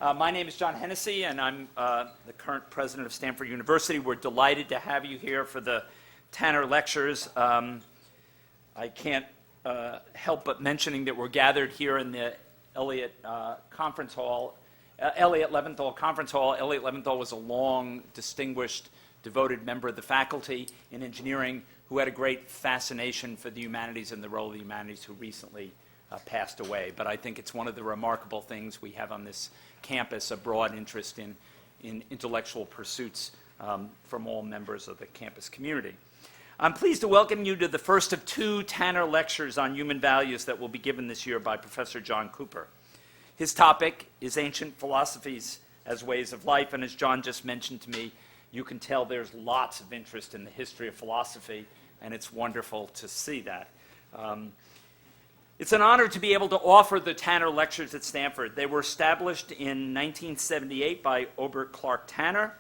My name is John Hennessy, and I'm the current president of Stanford University. We're delighted to have you here for the Tanner Lectures. I can't help but mentioning that we're gathered here in the Elliott Conference Hall, Elliott Leventhal Conference Hall. Elliott Leventhal was a long, distinguished, devoted member of the faculty in engineering who had a great fascination for the humanities and the role of the humanities, who recently passed away. But I think it's one of the remarkable things we have on this campus, a broad interest in intellectual pursuits from all members of the campus community. I'm pleased to welcome you to the first of two Tanner Lectures on human values that will be given this year by Professor John Cooper. His topic is Ancient Philosophies as Ways of Life, and as John just mentioned to me, you can tell there's lots of interest in the history of philosophy, and it's wonderful to see that. It's an honor to be able to offer the Tanner Lectures at Stanford. They were established in 1978 by Obert Clark Tanner,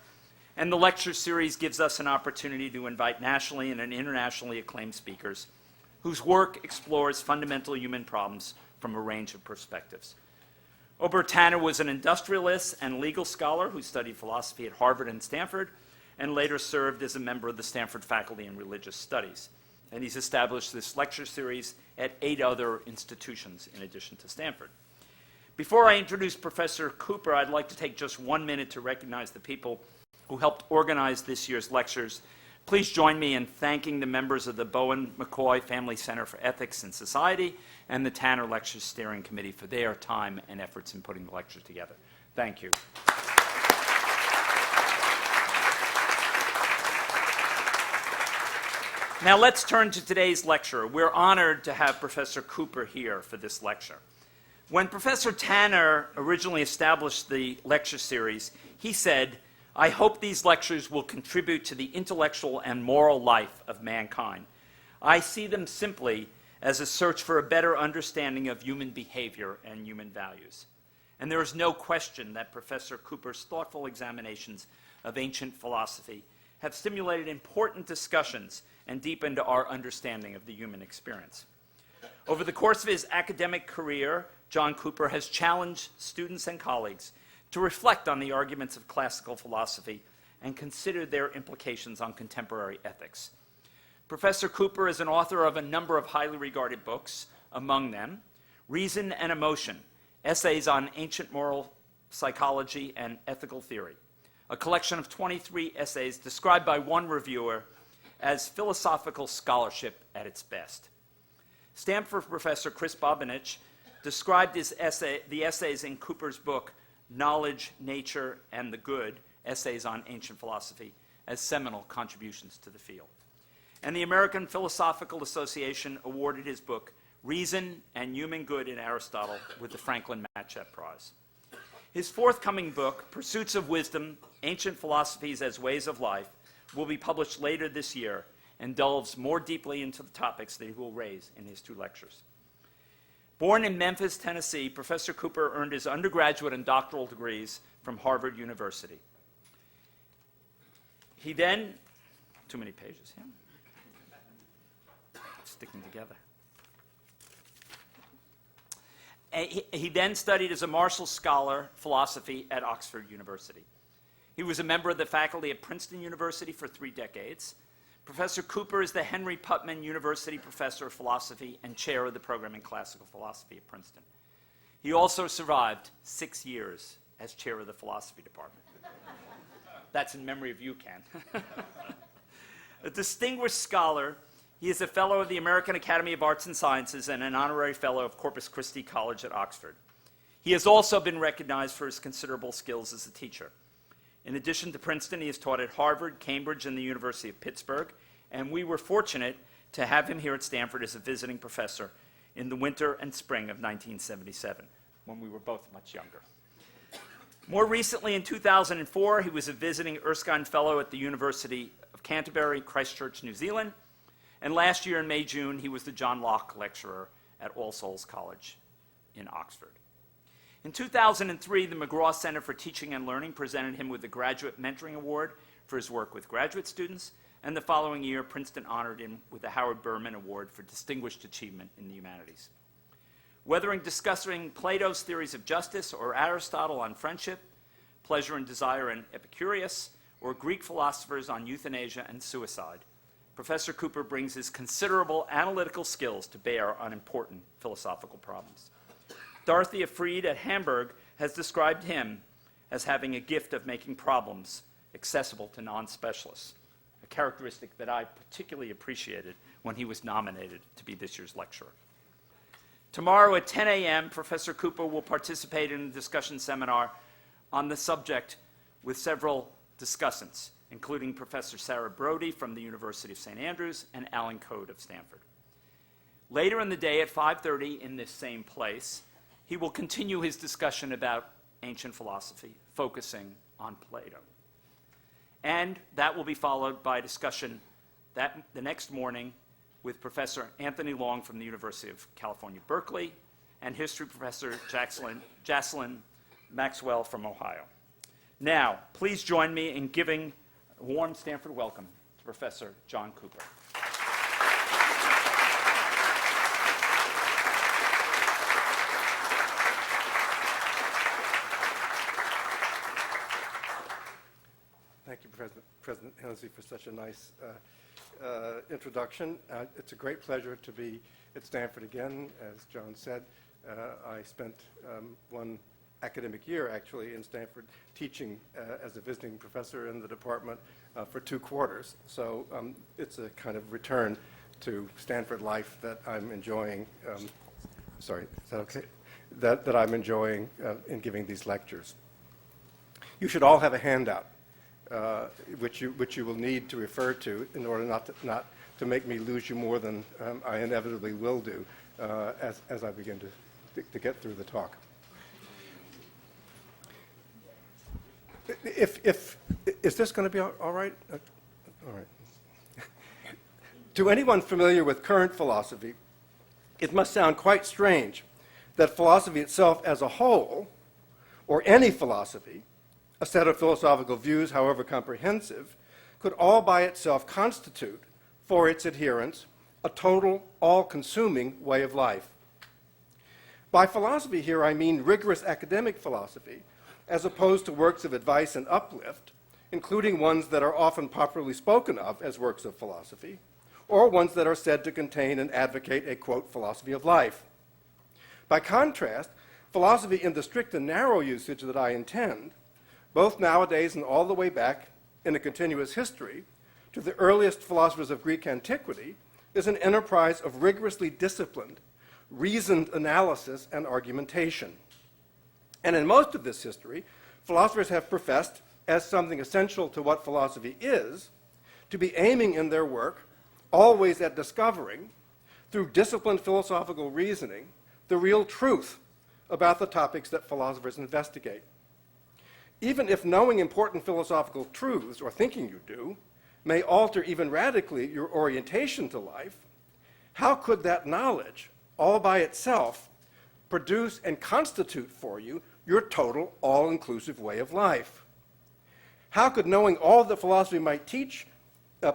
and the lecture series gives us an opportunity to invite nationally and internationally acclaimed speakers whose work explores fundamental human problems from a range of perspectives. Obert Tanner was an industrialist and legal scholar who studied philosophy at Harvard and Stanford, and later served as a member of the Stanford Faculty in Religious Studies. And he's established this lecture series at 8 other institutions in addition to Stanford. Before I introduce Professor Cooper, I'd like to take just 1 minute to recognize the people who helped organize this year's lectures. Please join me in thanking the members of the Bowen McCoy Family Center for Ethics and Society and the Tanner Lectures Steering Committee for their time and efforts in putting the lectures together. Thank you. Now let's turn to today's lecture. We're honored to have Professor Cooper here for this lecture. When Professor Tanner originally established the lecture series, he said, "I hope these lectures will contribute to the intellectual and moral life of mankind. I see them simply as a search for a better understanding of human behavior and human values." And there is no question that Professor Cooper's thoughtful examinations of ancient philosophy have stimulated important discussions and deepened our understanding of the human experience. Over the course of his academic career, John Cooper has challenged students and colleagues to reflect on the arguments of classical philosophy and consider their implications on contemporary ethics. Professor Cooper is an author of a number of highly regarded books, among them Reason and Emotion, Essays on Ancient Moral Psychology and Ethical Theory, a collection of 23 essays described by one reviewer as philosophical scholarship at its best. Stanford professor Chris Bobinich described the essays in Cooper's book, Knowledge, Nature, and the Good, Essays on Ancient Philosophy, as seminal contributions to the field. And the American Philosophical Association awarded his book, Reason and Human Good in Aristotle, with the Franklin Matchett Prize. His forthcoming book, Pursuits of Wisdom, Ancient Philosophies as Ways of Life, will be published later this year and delves more deeply into the topics that he will raise in his two lectures. Born in Memphis, Tennessee, Professor Cooper earned his undergraduate and doctoral degrees from Harvard University. He then, too many pages here, sticking together. He then studied as a Marshall Scholar philosophy at Oxford University. He was a member of the faculty at Princeton University for 3 decades. Professor Cooper is the Henry Putman University Professor of Philosophy and chair of the program in classical philosophy at Princeton. He also survived 6 years as chair of the philosophy department. That's in memory of you, Ken. A distinguished scholar, he is a fellow of the American Academy of Arts and Sciences and an honorary fellow of Corpus Christi College at Oxford. He has also been recognized for his considerable skills as a teacher. In addition to Princeton, he has taught at Harvard, Cambridge, and the University of Pittsburgh, and we were fortunate to have him here at Stanford as a visiting professor in the winter and spring of 1977, when we were both much younger. More recently, in 2004, he was a visiting Erskine Fellow at the University of Canterbury, Christchurch, New Zealand, and last year in May-June, he was the John Locke Lecturer at All Souls College in Oxford. In 2003, the McGraw Center for Teaching and Learning presented him with the Graduate Mentoring Award for his work with graduate students, and the following year, Princeton honored him with the Howard Berman Award for Distinguished Achievement in the Humanities. Whether in discussing Plato's theories of justice or Aristotle on friendship, pleasure and desire in Epicurus, or Greek philosophers on euthanasia and suicide, Professor Cooper brings his considerable analytical skills to bear on important philosophical problems. Dorothea Fried at Hamburg has described him as having a gift of making problems accessible to non-specialists, a characteristic that I particularly appreciated when he was nominated to be this year's lecturer. Tomorrow at 10 a.m., Professor Cooper will participate in a discussion seminar on the subject with several discussants, including Professor Sarah Brody from the University of St. Andrews and Alan Code of Stanford. Later in the day at 5:30 in this same place, he will continue his discussion about ancient philosophy, focusing on Plato. And that will be followed by a discussion the next morning with Professor Anthony Long from the University of California, Berkeley, and history professor Jocelyn Maxwell from Ohio. Now, please join me in giving a warm Stanford welcome to Professor John Cooper. Thank you, President Hennessy, for such a nice introduction. It's a great pleasure to be at Stanford again. As John said, I spent one academic year, actually, in Stanford teaching as a visiting professor in the department for 2 quarters. So it's a kind of return to Stanford life that I'm enjoying. Sorry, is that okay? That I'm enjoying in giving these lectures. You should all have a handout. Which you will need to refer to in order not to make me lose you more than I inevitably will do as I begin to get through the talk. Is this going to be all right? All right. To anyone familiar with current philosophy, it must sound quite strange that philosophy itself as a whole, or any philosophy, a set of philosophical views, however comprehensive, could all by itself constitute, for its adherents, a total, all-consuming way of life. By philosophy here, I mean rigorous academic philosophy, as opposed to works of advice and uplift, including ones that are often popularly spoken of as works of philosophy, or ones that are said to contain and advocate a, quote, philosophy of life. By contrast, philosophy in the strict and narrow usage that I intend, both nowadays and all the way back in a continuous history, to the earliest philosophers of Greek antiquity, is an enterprise of rigorously disciplined, reasoned analysis and argumentation. And in most of this history, philosophers have professed, as something essential to what philosophy is, to be aiming in their work always at discovering, through disciplined philosophical reasoning, the real truth about the topics that philosophers investigate. Even if knowing important philosophical truths, or thinking you do, may alter even radically your orientation to life, how could that knowledge, all by itself, produce and constitute for you your total, all-inclusive way of life? How could knowing all that philosophy might teach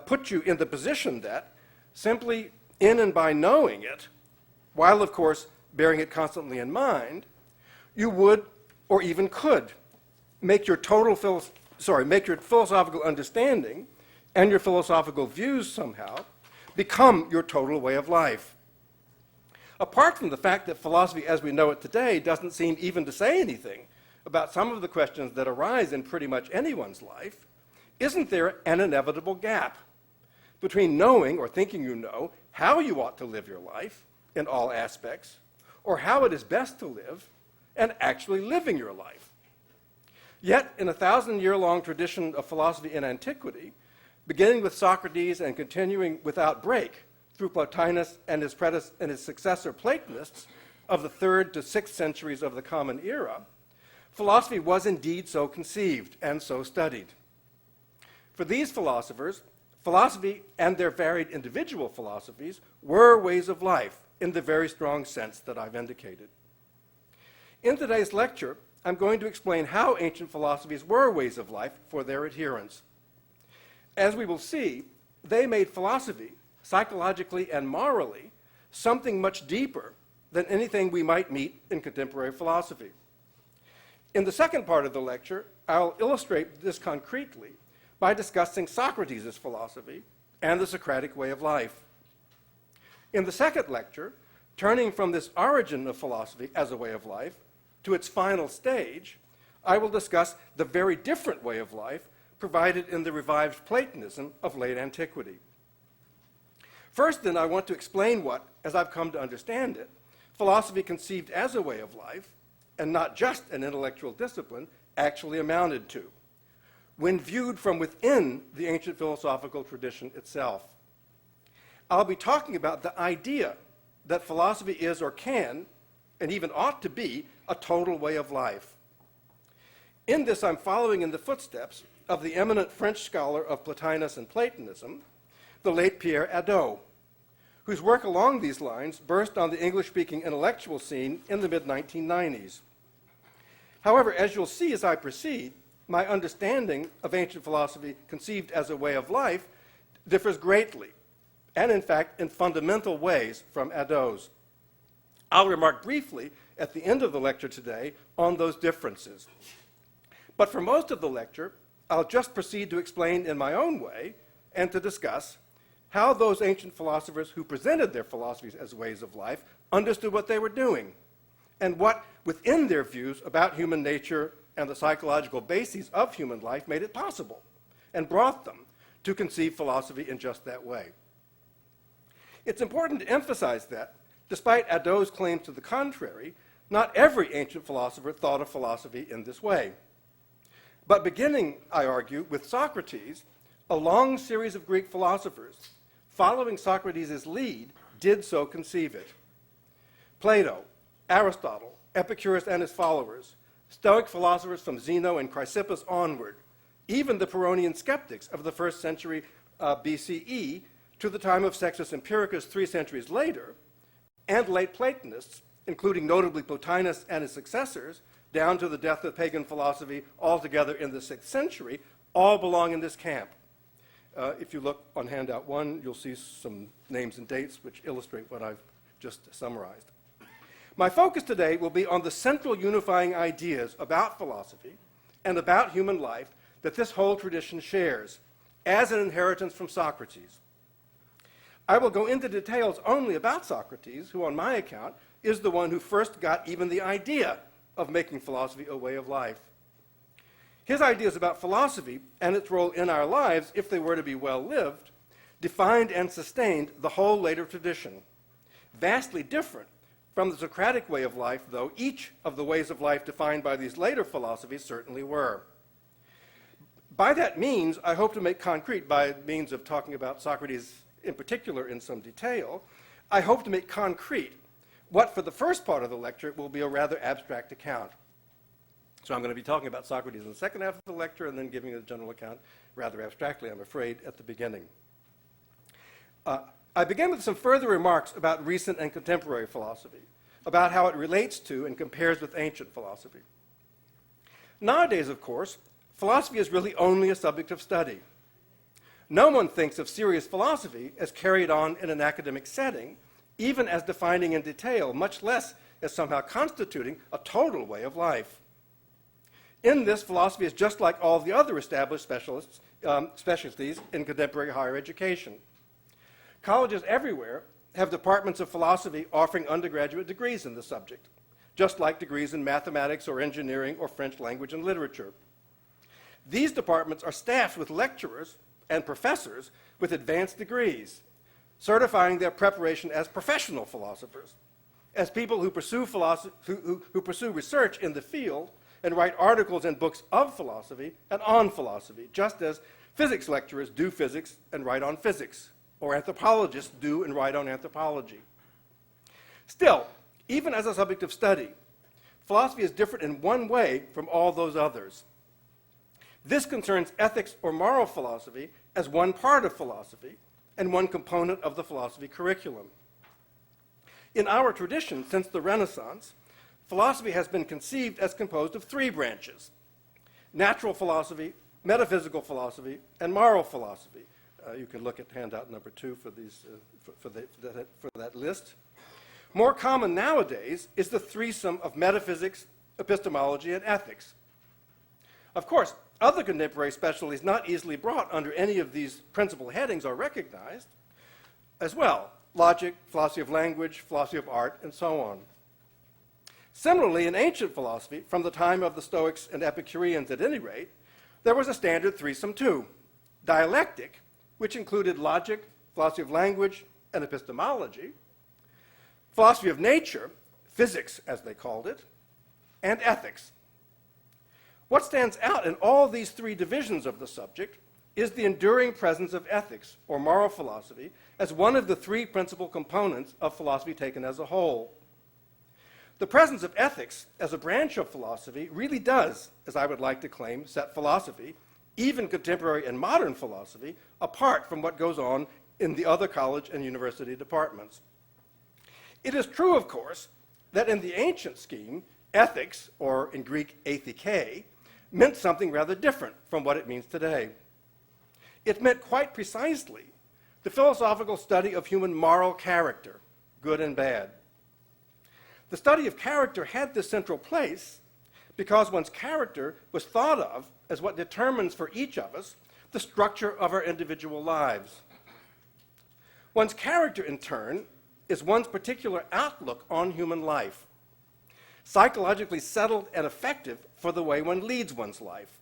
put you in the position that, simply in and by knowing it, while of course bearing it constantly in mind, you would, or even could, make your philosophical understanding and your philosophical views somehow become your total way of life? Apart from the fact that philosophy as we know it today doesn't seem even to say anything about some of the questions that arise in pretty much anyone's life, isn't there an inevitable gap between knowing or thinking you know how you ought to live your life in all aspects, or how it is best to live, and actually living your life? Yet, in a 1,000-year-long tradition of philosophy in antiquity, beginning with Socrates and continuing without break through Plotinus and his successor Platonists of the 3rd to 6th centuries of the Common Era, philosophy was indeed so conceived and so studied. For these philosophers, philosophy and their varied individual philosophies were ways of life in the very strong sense that I've indicated. In today's lecture, I'm going to explain how ancient philosophies were ways of life for their adherents. As we will see, they made philosophy, psychologically and morally, something much deeper than anything we might meet in contemporary philosophy. In the second part of the lecture, I'll illustrate this concretely by discussing Socrates' philosophy and the Socratic way of life. In the second lecture, turning from this origin of philosophy as a way of life to its final stage, I will discuss the very different way of life provided in the revived Platonism of late antiquity. First, then, I want to explain what, as I've come to understand it, philosophy conceived as a way of life, and not just an intellectual discipline, actually amounted to, when viewed from within the ancient philosophical tradition itself. I'll be talking about the idea that philosophy is or can, and even ought to be, a total way of life. In this, I'm following in the footsteps of the eminent French scholar of Plotinus and Platonism, the late Pierre Hadot, whose work along these lines burst on the English-speaking intellectual scene in the mid-1990s. However, as you'll see as I proceed, my understanding of ancient philosophy conceived as a way of life differs greatly, and in fact in fundamental ways from Hadot's. I'll remark briefly at the end of the lecture today on those differences. But for most of the lecture, I'll just proceed to explain in my own way and to discuss how those ancient philosophers who presented their philosophies as ways of life understood what they were doing, and what, within their views about human nature and the psychological bases of human life, made it possible and brought them to conceive philosophy in just that way. It's important to emphasize that, despite Hadot's claims to the contrary, not every ancient philosopher thought of philosophy in this way. But beginning, I argue, with Socrates, a long series of Greek philosophers, following Socrates' lead, did so conceive it. Plato, Aristotle, Epicurus and his followers, Stoic philosophers from Zeno and Chrysippus onward, even the Pyrrhonian skeptics of the 1st century BCE to the time of Sextus Empiricus 3 centuries later, and late Platonists, including notably Plotinus and his successors, down to the death of pagan philosophy altogether in the 6th century, all belong in this camp. If you look on handout 1, you'll see some names and dates which illustrate what I've just summarized. My focus today will be on the central unifying ideas about philosophy and about human life that this whole tradition shares as an inheritance from Socrates. I will go into details only about Socrates, who on my account is the one who first got even the idea of making philosophy a way of life. His ideas about philosophy and its role in our lives, if they were to be well lived, defined and sustained the whole later tradition. Vastly different from the Socratic way of life, though each of the ways of life defined by these later philosophies certainly were. By that means, I hope to make concrete, by means of talking about Socrates in particular in some detail, I hope to make concrete what for the first part of the lecture will be a rather abstract account. So I'm going to be talking about Socrates in the second half of the lecture and then giving a general account rather abstractly, I'm afraid, at the beginning. I begin with some further remarks about recent and contemporary philosophy, about how it relates to and compares with ancient philosophy. Nowadays, of course, philosophy is really only a subject of study. No one thinks of serious philosophy as carried on in an academic setting, even as defining in detail, much less as somehow constituting a total way of life. In this, philosophy is just like all the other established specialties in contemporary higher education. Colleges everywhere have departments of philosophy offering undergraduate degrees in the subject, just like degrees in mathematics or engineering or French language and literature. These departments are staffed with lecturers and professors with advanced degrees, certifying their preparation as professional philosophers, as people who pursue who pursue research in the field and write articles and books of philosophy and on philosophy, just as physics lecturers do physics and write on physics, or anthropologists do and write on anthropology. Still, even as a subject of study, philosophy is different in one way from all those others. This concerns ethics or moral philosophy as one part of philosophy and one component of the philosophy curriculum. In our tradition, since the Renaissance, philosophy has been conceived as composed of three branches: natural philosophy, metaphysical philosophy, and moral philosophy. You can look at handout number 2 for, for that list. More common nowadays is the threesome of metaphysics, epistemology, and ethics. Of course, other contemporary specialties not easily brought under any of these principal headings are recognized as well: logic, philosophy of language, philosophy of art, and so on. Similarly, in ancient philosophy, from the time of the Stoics and Epicureans at any rate, there was a standard threesome too: dialectic, which included logic, philosophy of language, and epistemology; philosophy of nature, physics as they called it, and ethics. What stands out in all these three divisions of the subject is the enduring presence of ethics, or moral philosophy, as one of the three principal components of philosophy taken as a whole. The presence of ethics as a branch of philosophy really does, as I would like to claim, set philosophy, even contemporary and modern philosophy, apart from what goes on in the other college and university departments. It is true, of course, that in the ancient scheme, ethics, or in Greek ethike, meant something rather different from what it means today. It meant quite precisely the philosophical study of human moral character, good and bad. The study of character had this central place because one's character was thought of as what determines for each of us the structure of our individual lives. One's character, in turn, is one's particular outlook on human life, psychologically settled and effective for the way one leads one's life.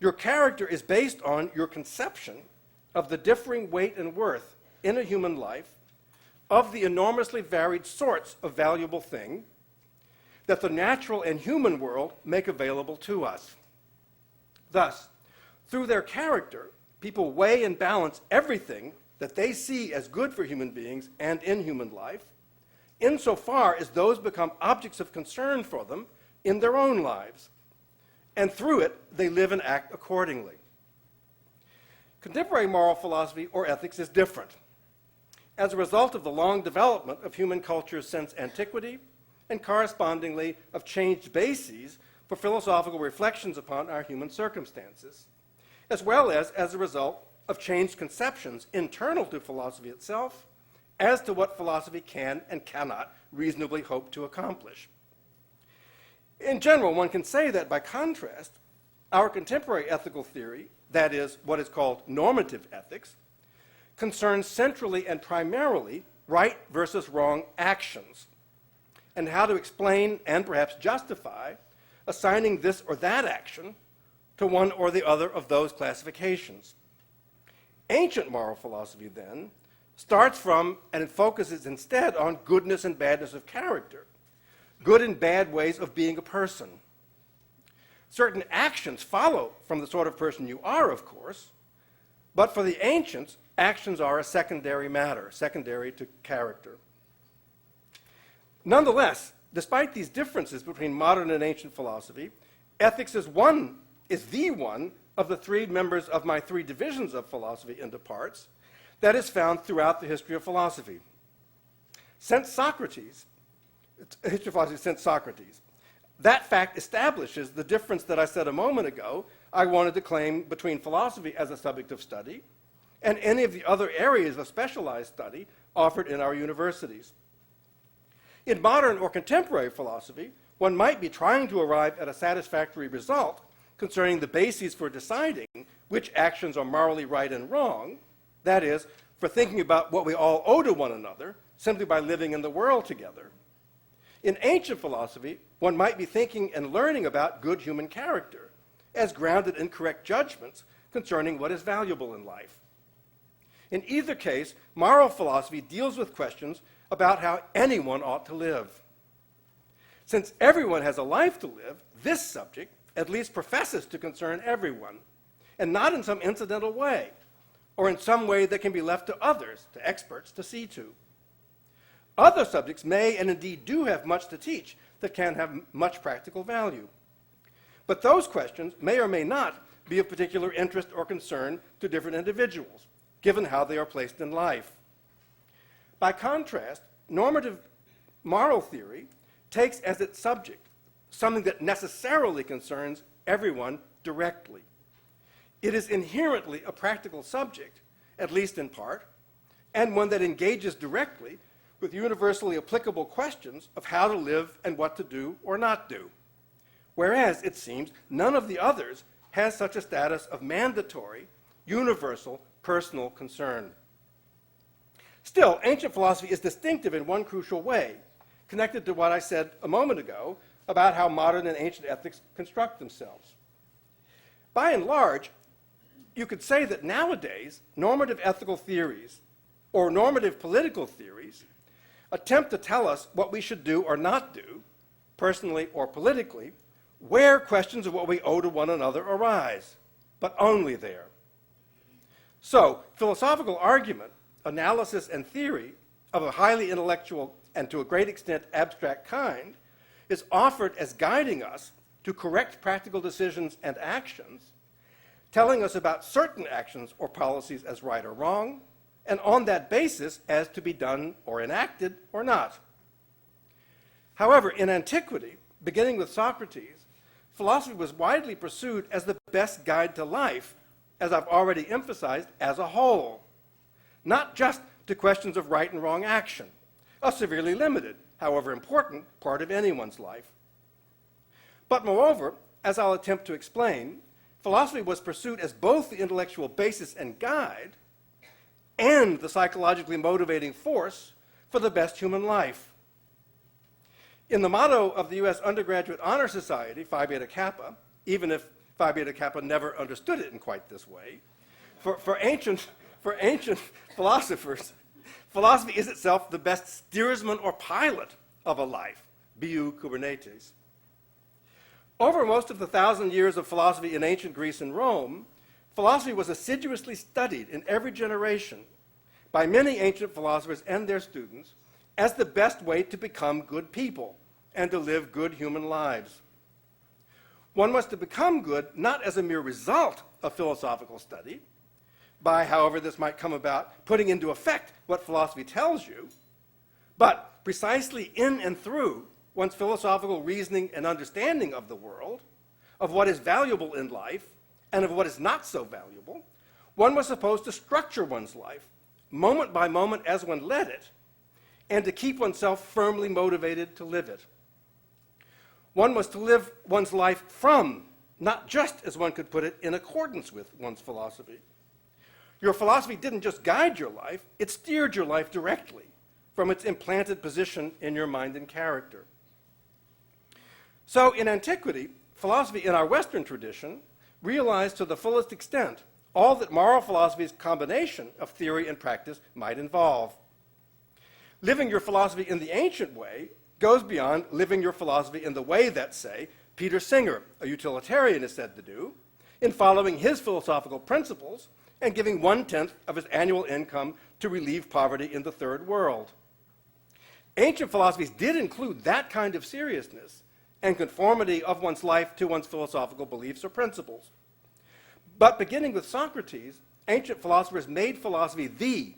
Your character is based on your conception of the differing weight and worth in a human life of the enormously varied sorts of valuable thing that the natural and human world make available to us. Thus, through their character, people weigh and balance everything that they see as good for human beings and in human life, insofar as those become objects of concern for them in their own lives, and through it they live and act accordingly. Contemporary moral philosophy or ethics is different. As a result of the long development of human culture since antiquity, and correspondingly of changed bases for philosophical reflections upon our human circumstances, as well as a result of changed conceptions internal to philosophy itself as to what philosophy can and cannot reasonably hope to accomplish. In general, one can say that, by contrast, our contemporary ethical theory, that is, what is called normative ethics, concerns centrally and primarily right versus wrong actions, and how to explain and perhaps justify assigning this or that action to one or the other of those classifications. Ancient moral philosophy, then, starts from and it focuses instead on goodness and badness of character, good and bad ways of being a person. Certain actions follow from the sort of person you are, of course, but for the ancients, actions are a secondary matter, secondary to character. Nonetheless, despite these differences between modern and ancient philosophy, ethics is the one of the three members of my three divisions of philosophy into parts that is found throughout the history of philosophy. Since Socrates, history of philosophy since Socrates, that fact establishes the difference that I said a moment ago I wanted to claim between philosophy as a subject of study and any of the other areas of specialized study offered in our universities. In modern or contemporary philosophy, one might be trying to arrive at a satisfactory result concerning the bases for deciding which actions are morally right and wrong, that is, for thinking about what we all owe to one another simply by living in the world together. In ancient philosophy, one might be thinking and learning about good human character as grounded in correct judgments concerning what is valuable in life. In either case, moral philosophy deals with questions about how anyone ought to live. Since everyone has a life to live, this subject at least professes to concern everyone, and not in some incidental way, or in some way that can be left to others, to experts, to see to. Other subjects may and indeed do have much to teach that can have much practical value. But those questions may or may not be of particular interest or concern to different individuals, given how they are placed in life. By contrast, normative moral theory takes as its subject something that necessarily concerns everyone directly. It is inherently a practical subject, at least in part, and one that engages directly with universally applicable questions of how to live and what to do or not do. Whereas, it seems, none of the others has such a status of mandatory, universal, personal concern. Still, ancient philosophy is distinctive in one crucial way, connected to what I said a moment ago about how modern and ancient ethics construct themselves. By and large, you could say that nowadays, normative ethical theories or normative political theories attempt to tell us what we should do or not do, personally or politically, where questions of what we owe to one another arise, but only there. So, philosophical argument, analysis, and theory of a highly intellectual and to a great extent abstract kind is offered as guiding us to correct practical decisions and actions, telling us about certain actions or policies as right or wrong, and on that basis as to be done or enacted or not. However, in antiquity, beginning with Socrates, philosophy was widely pursued as the best guide to life, as I've already emphasized, as a whole, not just to questions of right and wrong action, a severely limited, however important, part of anyone's life. But moreover, as I'll attempt to explain, philosophy was pursued as both the intellectual basis and guide and the psychologically motivating force for the best human life. In the motto of the U.S. Undergraduate Honor Society, Phi Beta Kappa, even if Phi Beta Kappa never understood it in quite this way, for ancient philosophers, philosophy is itself the best steersman or pilot of a life, biou Kubernetes. Over most of the 1,000 years of philosophy in ancient Greece and Rome, philosophy was assiduously studied in every generation by many ancient philosophers and their students as the best way to become good people and to live good human lives. One was to become good not as a mere result of philosophical study, by, however this might come about, putting into effect what philosophy tells you, but precisely in and through one's philosophical reasoning and understanding of the world, of what is valuable in life, and of what is not so valuable, one was supposed to structure one's life, moment by moment as one led it, and to keep oneself firmly motivated to live it. One was to live one's life from, not just, as one could put it, in accordance with one's philosophy. Your philosophy didn't just guide your life, it steered your life directly from its implanted position in your mind and character. So in antiquity, philosophy in our Western tradition realized to the fullest extent all that moral philosophy's combination of theory and practice might involve. Living your philosophy in the ancient way goes beyond living your philosophy in the way that, say, Peter Singer, a utilitarian, is said to do, in following his philosophical principles and giving 1/10 of his annual income to relieve poverty in the third world. Ancient philosophies did include that kind of seriousness and conformity of one's life to one's philosophical beliefs or principles. But beginning with Socrates, ancient philosophers made philosophy the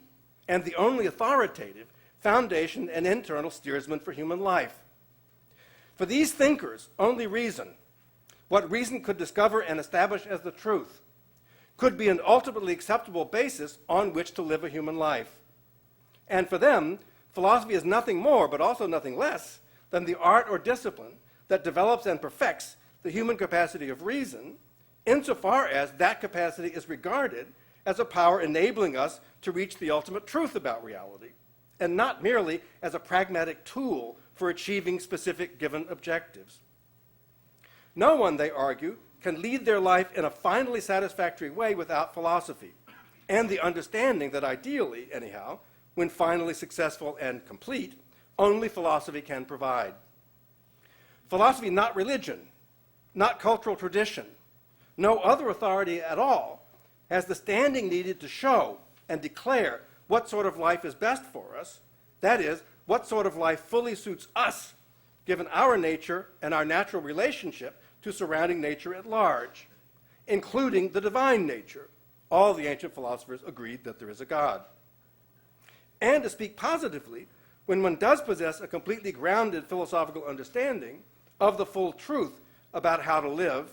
and the only authoritative foundation and internal steersman for human life. For these thinkers, only reason, what reason could discover and establish as the truth, could be an ultimately acceptable basis on which to live a human life. And for them, philosophy is nothing more, but also nothing less, than the art or discipline that develops and perfects the human capacity of reason, insofar as that capacity is regarded as a power enabling us to reach the ultimate truth about reality, and not merely as a pragmatic tool for achieving specific given objectives. No one, they argue, can lead their life in a finally satisfactory way without philosophy, and the understanding that ideally, anyhow, when finally successful and complete, only philosophy can provide. Philosophy, not religion, not cultural tradition, no other authority at all, has the standing needed to show and declare what sort of life is best for us, that is, what sort of life fully suits us, given our nature and our natural relationship to surrounding nature at large, including the divine nature. All the ancient philosophers agreed that there is a God. And to speak positively, when one does possess a completely grounded philosophical understanding of the full truth about how to live,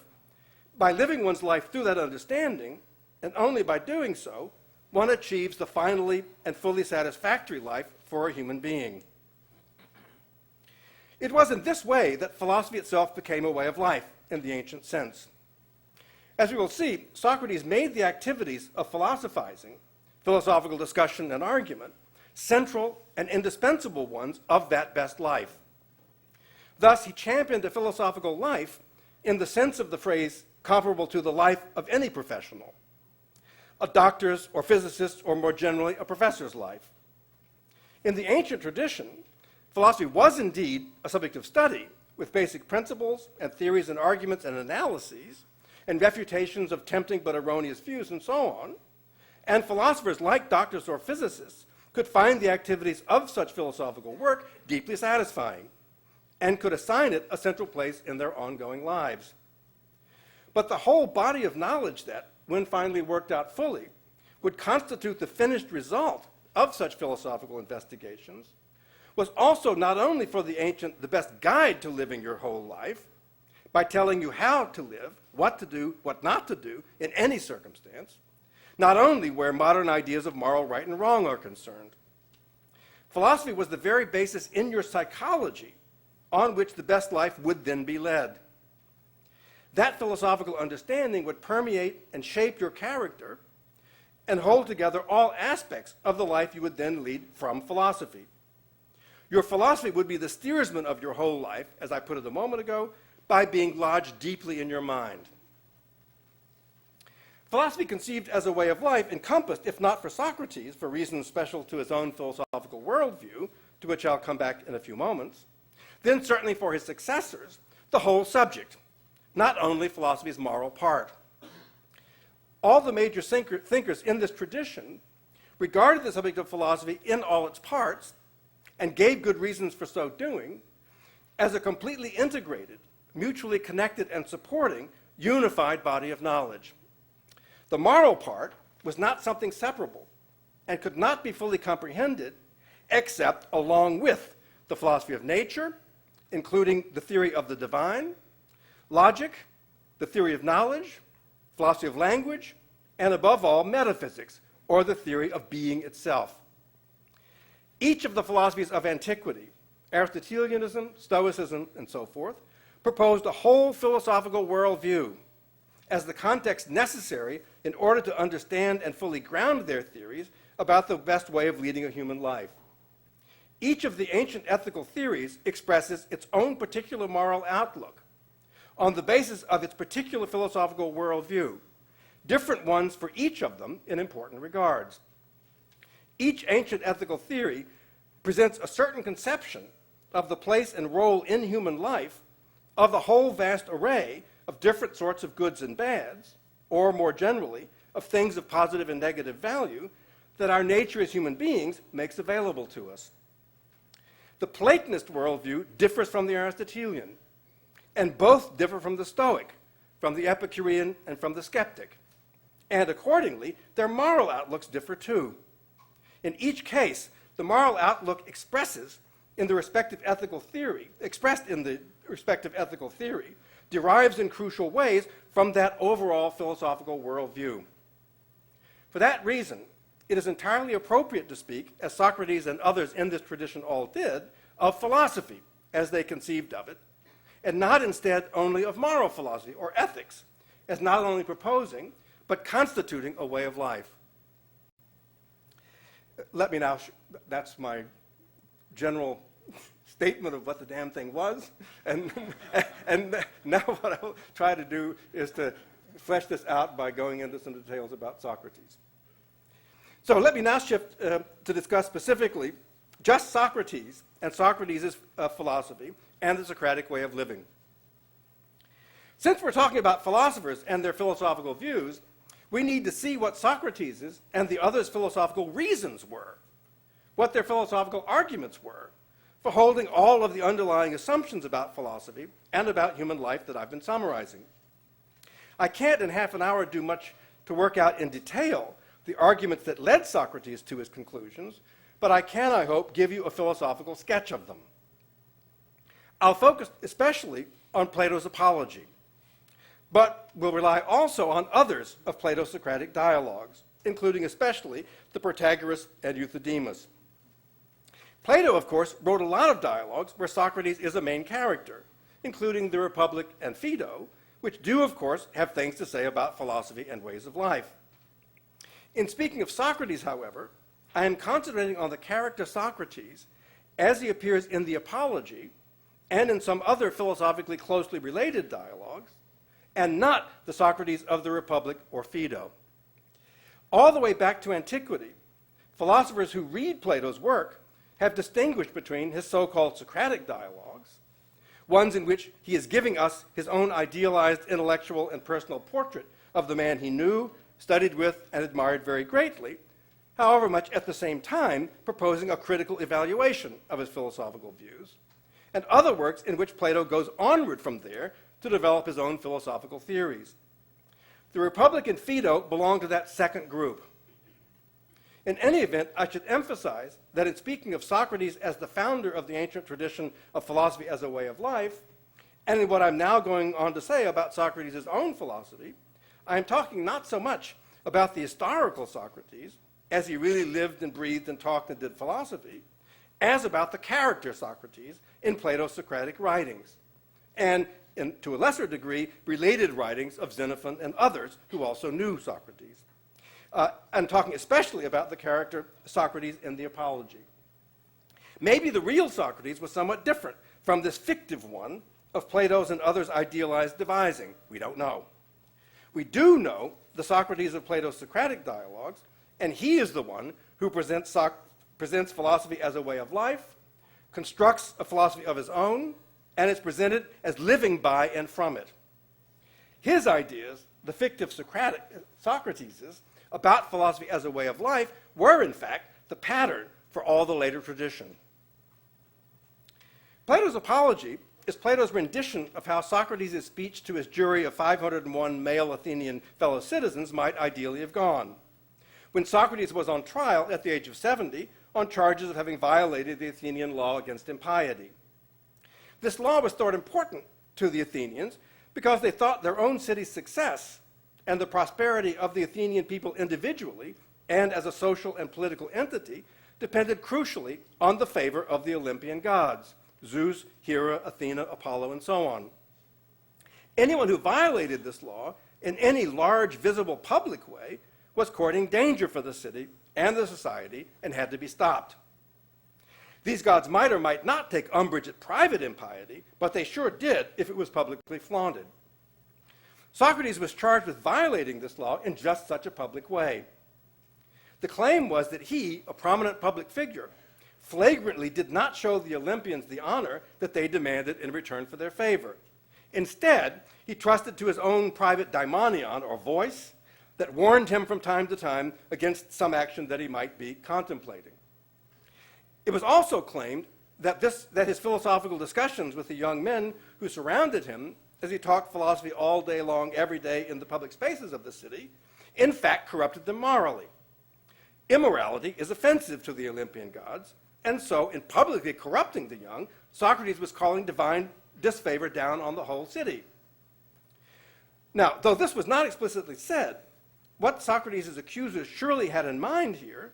by living one's life through that understanding, and only by doing so, one achieves the finally and fully satisfactory life for a human being. It was in this way that philosophy itself became a way of life in the ancient sense. As we will see, Socrates made the activities of philosophizing, philosophical discussion and argument, central and indispensable ones of that best life. Thus, he championed a philosophical life in the sense of the phrase comparable to the life of any professional, a doctor's or physicist's, or more generally, a professor's life. In the ancient tradition, philosophy was indeed a subject of study, with basic principles and theories and arguments and analyses, and refutations of tempting but erroneous views and so on, and philosophers like doctors or physicists could find the activities of such philosophical work deeply satisfying, and could assign it a central place in their ongoing lives. But the whole body of knowledge that, when finally worked out fully, would constitute the finished result of such philosophical investigations, was also not only for the ancient the best guide to living your whole life, by telling you how to live, what to do, what not to do in any circumstance, not only where modern ideas of moral right and wrong are concerned. Philosophy was the very basis in your psychology on which the best life would then be led. That philosophical understanding would permeate and shape your character and hold together all aspects of the life you would then lead from philosophy. Your philosophy would be the steersman of your whole life, as I put it a moment ago, by being lodged deeply in your mind. Philosophy conceived as a way of life encompassed, if not for Socrates, for reasons special to his own philosophical worldview, to which I'll come back in a few moments, then certainly for his successors, the whole subject, not only philosophy's moral part. All the major thinkers in this tradition regarded the subject of philosophy in all its parts, and gave good reasons for so doing, as a completely integrated, mutually connected and supporting, unified body of knowledge. The moral part was not something separable and could not be fully comprehended except along with the philosophy of nature, including the theory of the divine, logic, the theory of knowledge, philosophy of language, and above all, metaphysics, or the theory of being itself. Each of the philosophies of antiquity, Aristotelianism, Stoicism, and so forth, proposed a whole philosophical worldview as the context necessary in order to understand and fully ground their theories about the best way of leading a human life. Each of the ancient ethical theories expresses its own particular moral outlook on the basis of its particular philosophical worldview, different ones for each of them in important regards. Each ancient ethical theory presents a certain conception of the place and role in human life of the whole vast array of different sorts of goods and bads, or more generally, of things of positive and negative value that our nature as human beings makes available to us. The Platonist worldview differs from the Aristotelian, and both differ from the Stoic, from the Epicurean, and from the Skeptic. And accordingly, their moral outlooks differ too. In each case, the moral outlook expressed in the respective ethical theory, derives in crucial ways from that overall philosophical worldview. For that reason, it is entirely appropriate to speak, as Socrates and others in this tradition all did, of philosophy as they conceived of it, and not instead only of moral philosophy or ethics, as not only proposing, but constituting a way of life. Let me now, that's my general statement of what the damn thing was, and now what I'll try to do is to flesh this out by going into some details about Socrates. So let me now shift to discuss specifically just Socrates and Socrates' philosophy and the Socratic way of living. Since we're talking about philosophers and their philosophical views, we need to see what Socrates' and the others' philosophical reasons were, what their philosophical arguments were for holding all of the underlying assumptions about philosophy and about human life that I've been summarizing. I can't in half an hour do much to work out in detail the arguments that led Socrates to his conclusions, but I can, I hope, give you a philosophical sketch of them. I'll focus especially on Plato's Apology, but will rely also on others of Plato's Socratic dialogues, including especially the Protagoras and Euthydemus. Plato, of course, wrote a lot of dialogues where Socrates is a main character, including the Republic and Phaedo, which do, of course, have things to say about philosophy and ways of life. In speaking of Socrates, however, I am concentrating on the character Socrates as he appears in the Apology and in some other philosophically closely related dialogues, and not the Socrates of the Republic or Phaedo. All the way back to antiquity, philosophers who read Plato's work have distinguished between his so-called Socratic dialogues, ones in which he is giving us his own idealized intellectual and personal portrait of the man he knew, studied with, and admired very greatly, however much at the same time proposing a critical evaluation of his philosophical views, and other works in which Plato goes onward from there to develop his own philosophical theories. The Republic and Phaedo belong to that second group. In any event, I should emphasize that in speaking of Socrates as the founder of the ancient tradition of philosophy as a way of life, and in what I'm now going on to say about Socrates' own philosophy, I am talking not so much about the historical Socrates, as he really lived and breathed and talked and did philosophy, as about the character Socrates in Plato's Socratic writings, and to a lesser degree, related writings of Xenophon and others who also knew Socrates. I'm talking especially about the character Socrates in the Apology. Maybe the real Socrates was somewhat different from this fictive one of Plato's and others' idealized devising. We don't know. We do know the Socrates of Plato's Socratic dialogues, and he is the one who presents philosophy as a way of life, constructs a philosophy of his own, and is presented as living by and from it. His ideas, the fictive Socrates' about philosophy as a way of life, were in fact the pattern for all the later tradition. Plato's Apology is Plato's rendition of how Socrates' speech to his jury of 501 male Athenian fellow citizens might ideally have gone, when Socrates was on trial at the age of 70 on charges of having violated the Athenian law against impiety. This law was thought important to the Athenians because they thought their own city's success and the prosperity of the Athenian people individually and as a social and political entity depended crucially on the favor of the Olympian gods, Zeus, Hera, Athena, Apollo, and so on. Anyone who violated this law in any large, visible, public way was courting danger for the city and the society and had to be stopped. These gods might or might not take umbrage at private impiety, but they sure did if it was publicly flaunted. Socrates was charged with violating this law in just such a public way. The claim was that he, a prominent public figure, flagrantly did not show the Olympians the honor that they demanded in return for their favor. Instead, he trusted to his own private daimonion, or voice, that warned him from time to time against some action that he might be contemplating. It was also claimed that his philosophical discussions with the young men who surrounded him as he talked philosophy all day long, every day in the public spaces of the city, in fact corrupted them morally. Immorality is offensive to the Olympian gods, and so in publicly corrupting the young, Socrates was calling divine disfavor down on the whole city. Now, though this was not explicitly said, what Socrates' accusers surely had in mind here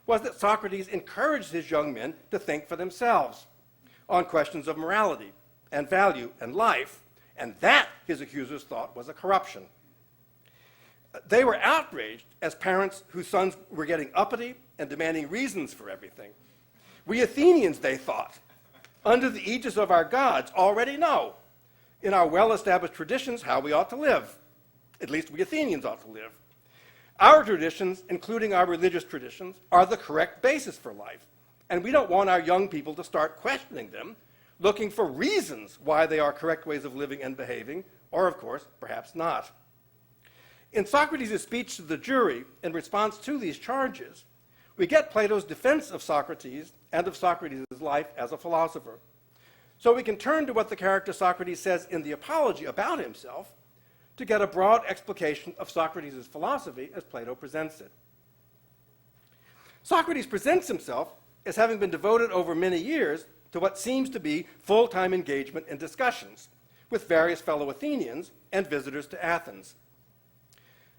was that Socrates encouraged his young men to think for themselves on questions of morality and value and life, and that, his accusers thought, was a corruption. They were outraged as parents whose sons were getting uppity and demanding reasons for everything. We Athenians, they thought, under the aegis of our gods, already know in our well-established traditions how we ought to live. At least we Athenians ought to live. Our traditions, including our religious traditions, are the correct basis for life, and we don't want our young people to start questioning them, looking for reasons why they are correct ways of living and behaving, or, of course, perhaps not. In Socrates' speech to the jury in response to these charges, we get Plato's defense of Socrates and of Socrates' life as a philosopher. So we can turn to what the character Socrates says in the Apology about himself to get a broad explication of Socrates' philosophy as Plato presents it. Socrates presents himself as having been devoted over many years to what seems to be full-time engagement in discussions with various fellow Athenians and visitors to Athens.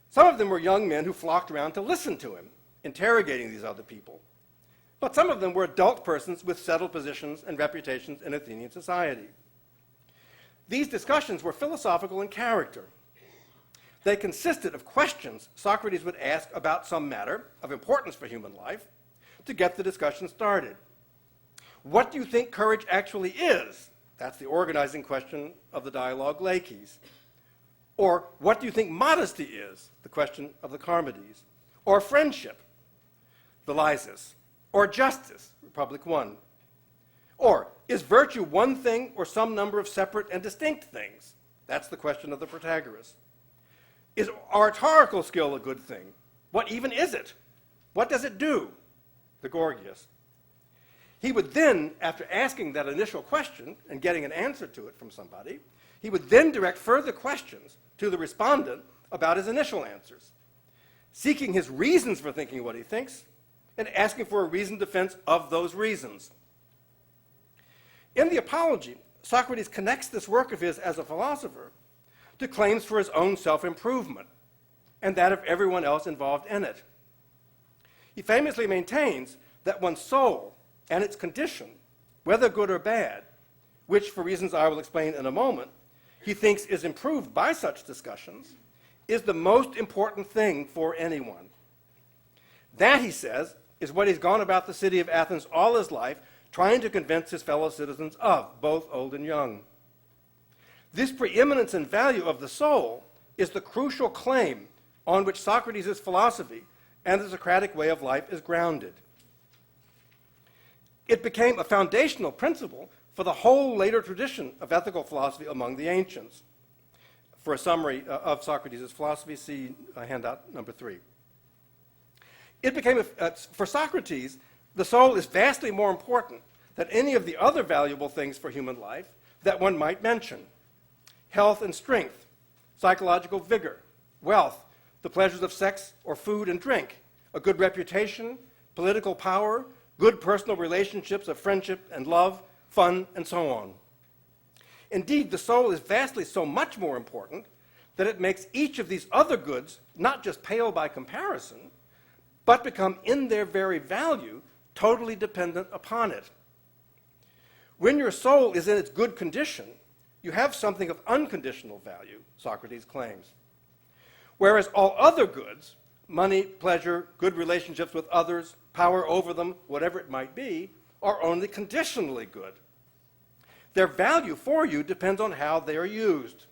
Some of them were young men who flocked around to listen to him, interrogating these other people. but some of them were adult persons with settled positions and reputations in Athenian society. These discussions were philosophical in character. They consisted of questions Socrates would ask about some matter of importance for human life to get the discussion started. What do you think courage actually is? That's the organizing question of the dialogue Laches. Or what do you think modesty is? The question of the Charmides. Or friendship, the Lysis. Or justice, Republic 1. Or is virtue one thing or some number of separate and distinct things? That's the question of the Protagoras. Is oratorical skill a good thing? What even is it? What does it do? The Gorgias. He would then, after asking that initial question and getting an answer to it from somebody, he would then direct further questions to the respondent about his initial answers, seeking his reasons for thinking what he thinks and asking for a reasoned defense of those reasons. In the Apology, Socrates connects this work of his as a philosopher to claims for his own self-improvement and that of everyone else involved in it. He famously maintains that one's soul and its condition, whether good or bad, which, for reasons I will explain in a moment, he thinks is improved by such discussions, is the most important thing for anyone. That, he says, is what he's gone about the city of Athens all his life, trying to convince his fellow citizens of, both old and young. This preeminence and value of the soul is the crucial claim on which Socrates' philosophy and the Socratic way of life is grounded. It became a foundational principle for the whole later tradition of ethical philosophy among the ancients. For a summary of Socrates' philosophy, see handout number 3. It became, for Socrates, the soul is vastly more important than any of the other valuable things for human life that one might mention. Health and strength, psychological vigor, wealth, the pleasures of sex or food and drink, a good reputation, political power, good personal relationships of friendship and love, fun, and so on. Indeed, the soul is vastly so much more important that it makes each of these other goods not just pale by comparison, but become in their very value totally dependent upon it. When your soul is in its good condition, you have something of unconditional value, Socrates claims. Whereas all other goods, money, pleasure, good relationships with others, power over them, whatever it might be, are only conditionally good. Their value for you depends on how they are used,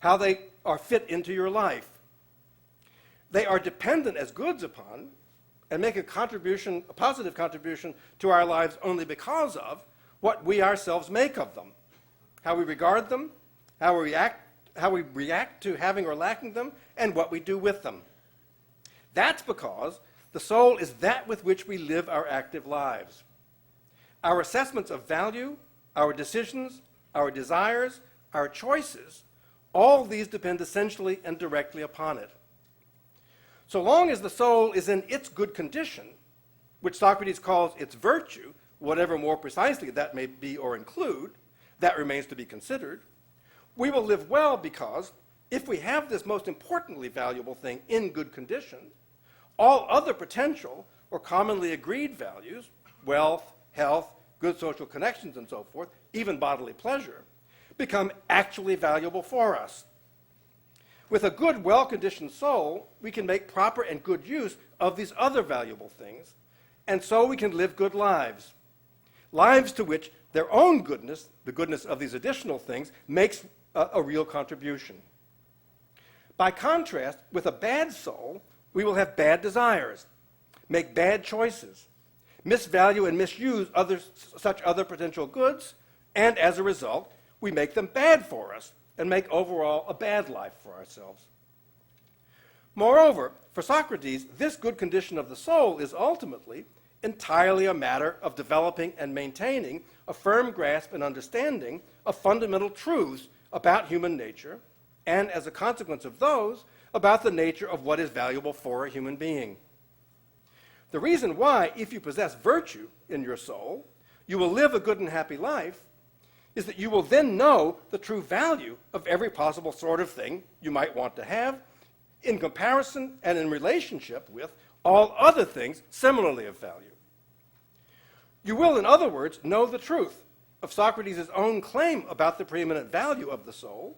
how they are fit into your life. They are dependent as goods upon and make a positive contribution to our lives only because of what we ourselves make of them, how we regard them, how we react to having or lacking them, and what we do with them. That's because the soul is that with which we live our active lives. Our assessments of value, our decisions, our desires, our choices, all these depend essentially and directly upon it. So long as the soul is in its good condition, which Socrates calls its virtue, whatever more precisely that may be or include, that remains to be considered, we will live well because if we have this most importantly valuable thing in good condition, all other potential or commonly agreed values, wealth, health, good social connections, and so forth, even bodily pleasure, become actually valuable for us. With a good, well-conditioned soul, we can make proper and good use of these other valuable things, and so we can live good lives. Lives to which their own goodness, the goodness of these additional things, makes a real contribution. By contrast, with a bad soul, we will have bad desires, make bad choices, misvalue and misuse such other potential goods, and as a result, we make them bad for us and make overall a bad life for ourselves. Moreover, for Socrates, this good condition of the soul is ultimately entirely a matter of developing and maintaining a firm grasp and understanding of fundamental truths about human nature, and as a consequence of those, about the nature of what is valuable for a human being. The reason why, if you possess virtue in your soul, you will live a good and happy life is that you will then know the true value of every possible sort of thing you might want to have in comparison and in relationship with all other things similarly of value. You will, in other words, know the truth of Socrates' own claim about the preeminent value of the soul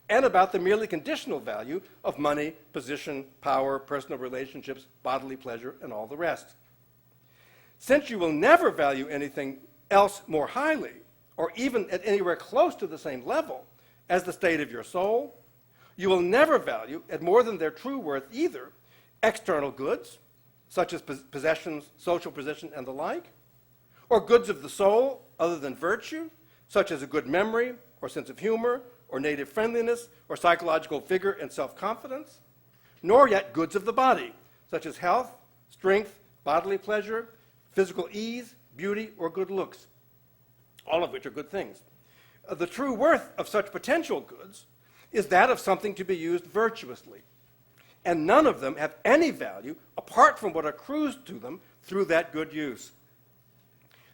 and about the merely conditional value of money, position, power, personal relationships, bodily pleasure, and all the rest. Since you will never value anything else more highly, or even at anywhere close to the same level as the state of your soul, you will never value at more than their true worth either external goods, such as possessions, social position, and the like, or goods of the soul other than virtue, such as a good memory, or sense of humor, or native friendliness, or psychological vigor and self-confidence, nor yet goods of the body, such as health, strength, bodily pleasure, physical ease, beauty, or good looks, all of which are good things. The true worth of such potential goods is that of something to be used virtuously, and none of them have any value apart from what accrues to them through that good use.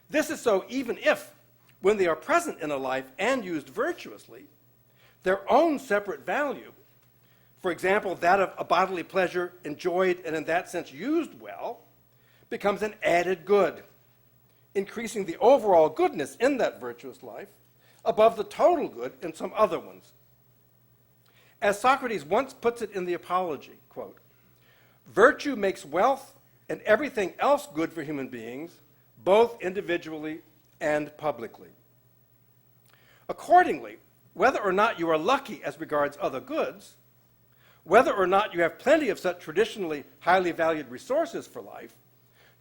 This is so even if, when they are present in a life and used virtuously, their own separate value, for example, that of a bodily pleasure enjoyed and in that sense used well, becomes an added good, increasing the overall goodness in that virtuous life above the total good in some other ones. As Socrates once puts it in the Apology, quote, "Virtue makes wealth and everything else good for human beings, both individually and publicly." Accordingly, whether or not you are lucky as regards other goods, whether or not you have plenty of such traditionally highly valued resources for life,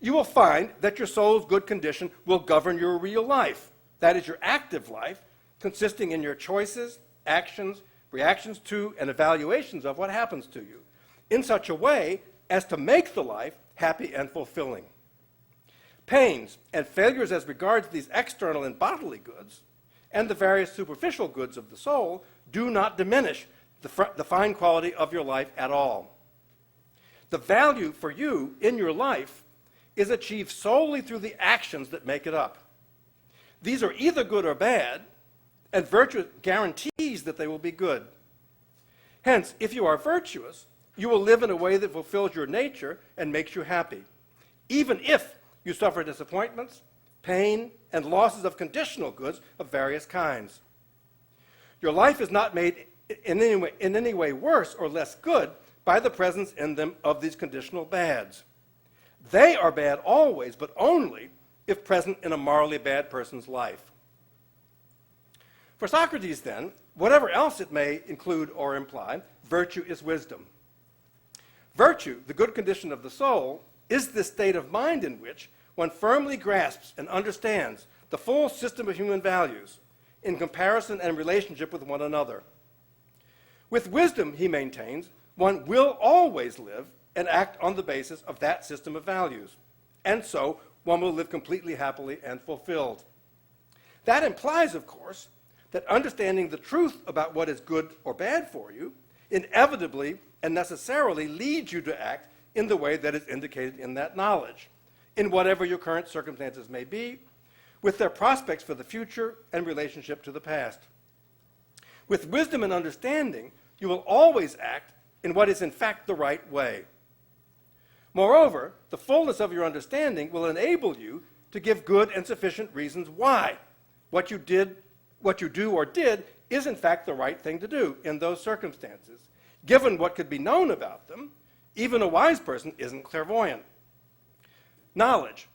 you will find that your soul's good condition will govern your real life, that is, your active life, consisting in your choices, actions, reactions to, and evaluations of what happens to you, in such a way as to make the life happy and fulfilling. Pains and failures as regards these external and bodily goods, and the various superficial goods of the soul, do not diminish the fine quality of your life at all. The value for you in your life is achieved solely through the actions that make it up. These are either good or bad, and virtue guarantees that they will be good. Hence, if you are virtuous, you will live in a way that fulfills your nature and makes you happy, even if you suffer disappointments, pain, and losses of conditional goods of various kinds. Your life is not made in any way worse or less good by the presence in them of these conditional bads. They are bad always, but only if present in a morally bad person's life. For Socrates, then, whatever else it may include or imply, virtue is wisdom. Virtue, the good condition of the soul, is this state of mind in which one firmly grasps and understands the full system of human values in comparison and relationship with one another. With wisdom, he maintains, one will always live and act on the basis of that system of values, and so one will live completely happily and fulfilled. That implies, of course, that understanding the truth about what is good or bad for you inevitably and necessarily leads you to act in the way that is indicated in that knowledge, in whatever your current circumstances may be, with their prospects for the future and relationship to the past. With wisdom and understanding, you will always act in what is in fact the right way. Moreover, the fullness of your understanding will enable you to give good and sufficient reasons why what you do or did is in fact the right thing to do in those circumstances. Given what could be known about them, even a wise person isn't clairvoyant. Knowledge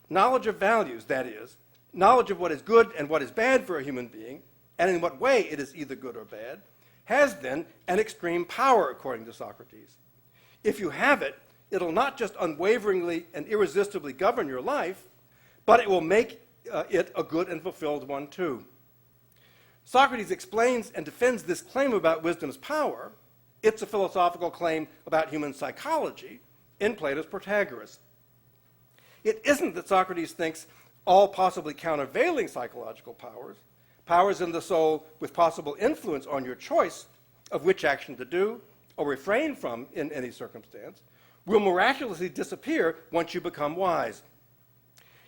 of values, that is, knowledge of what is good and what is bad for a human being, and in what way it is either good or bad, has then an extreme power, according to Socrates. If you have it, it'll not just unwaveringly and irresistibly govern your life, but it will make it a good and fulfilled one too. Socrates explains and defends this claim about wisdom's power. It's a philosophical claim about human psychology in Plato's Protagoras. It isn't that Socrates thinks all possibly countervailing psychological powers, powers in the soul with possible influence on your choice of which action to do or refrain from in any circumstance, will miraculously disappear once you become wise.